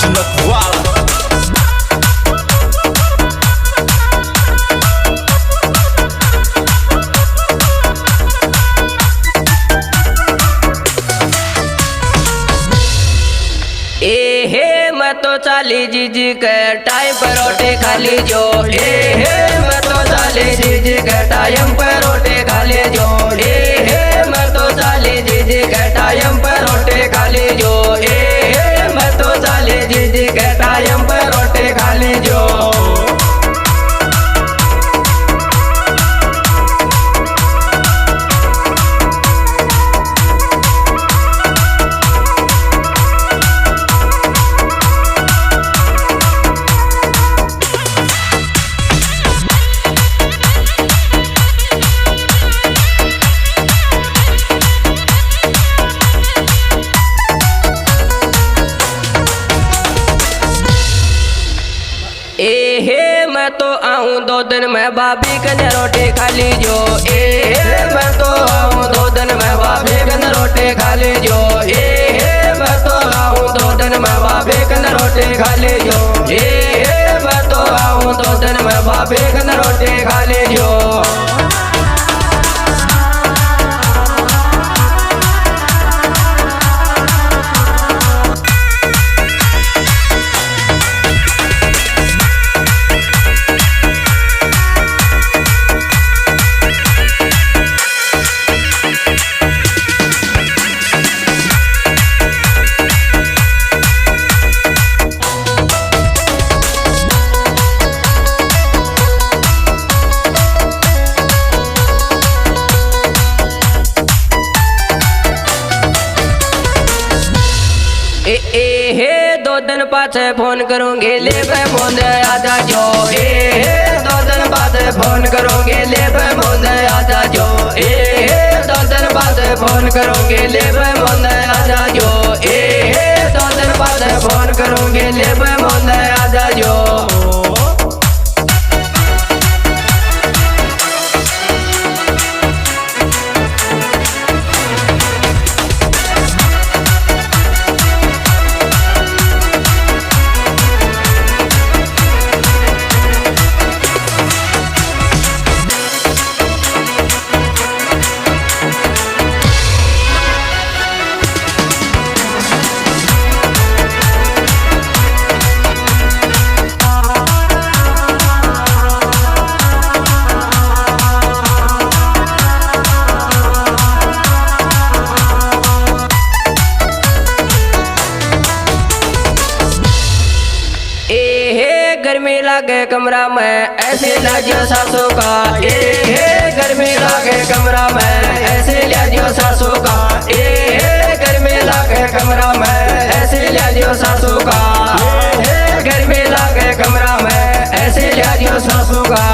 Nagwala. मैं तो चाली जीजी के टाइम पर रोटी खा ली जो मैं तो चाली जीजी के टाइम पर रोटी खा ली जो मैं तो चाली जीजी के टाइम पर रोटी खा ली जो मैं तो चाली जीजी के टाइम पर रोटी खा ली जो। मैं तो आऊं 2 दिन में भाभी कने रोटी खा ली जो मैं तो आऊं 2 दिन में भाभी कने रोटी खा ली जो मैं तो आऊं 2 दिन में भाभी कने रोटी खा ली जो मैं तो आऊं 2 दिन में भाभी कने रोटी खा ली जो। हे 2 दिन पाछे फोन करूंगी ले मोंदे आजा जो 2 दिन बाद फोन करूंगी ले मोंदे आजा जो 2 दिन बाद फोन करूंगी ले मोंदे आजा जो 2 दिन बाद फोन करूंगी ले मोंदे आजा जो। गर्मी लागे कमरा में ऐसे लाजियो सासू का गर्मी लागे कमरा में ऐसे लाजियो सासू का गर्मी लागे कमरा में ऐसे लाजियो सासू का गर्मी लागे कमरा में ऐसे लाजियो सासू का।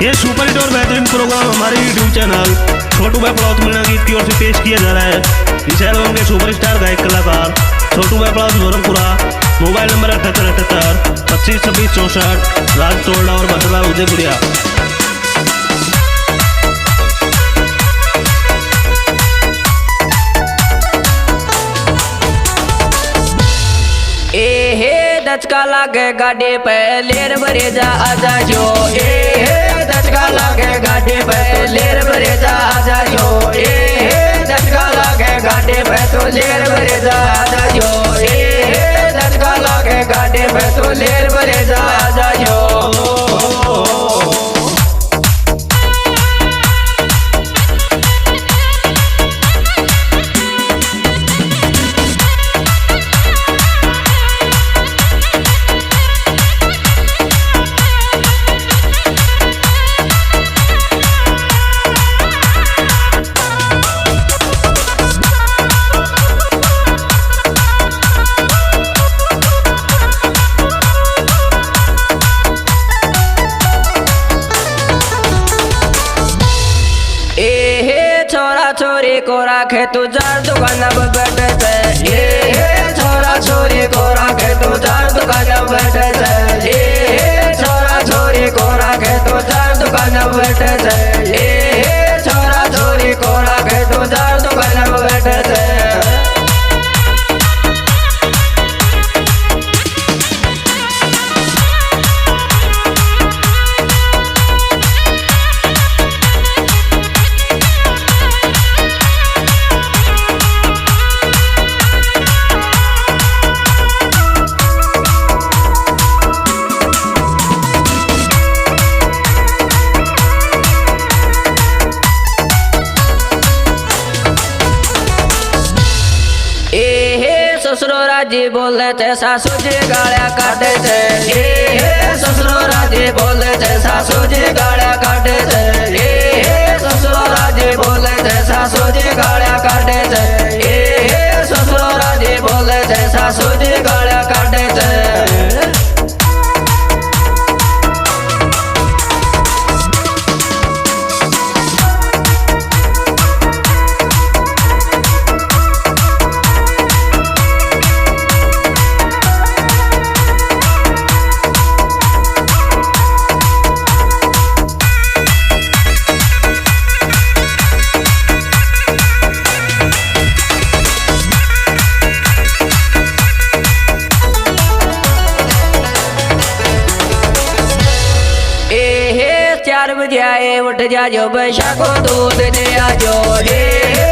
ये सुपर हिट और बेहतरीन प्रोग्राम हमारे यूट्यूब चैनल छोटू भाई पड़ौत मीणा गीत की ओर से पेश किया जा रहा है। इस एल्बम के सुपरस्टार गायक कलाकार छोटू भाई पड़ौत जोरमपुरा। मोबाइल नंबर 7878 25 26 64 राज तोड़ना और बदला उदयपुरिया। दचका लागे गाड़ी पे लेर भरे जा आजा जो दचका लागे गाड़ी पे लेर भरे जा आजा जो दचका लागे गाड़ी पे तो लेर भरे जा आजा जो दचका लागे गाड़ी पे तो लेर भरे जा आजा जो। छोरी को राखे तू 4 दुकान बैठे थे छोरा छोरी को राखे तू 4 दुकान बैठे थे छोरा छोरी को राखे तू 4 दुकान बैठे थे छोरा छोरी ससुरो राजी बोले थे सासू जी गालियां काटे थे। ससुरो राजी बोले थे सासू जी गालियां काटे थे। ससुरो राजी बोले थे सासू जी गालियां काटे थे। ससुरो राजी बोले थे सासू जी गालियां काटे थे। चार बजे आए उठ जाजो बैशा को दूध दे आजो।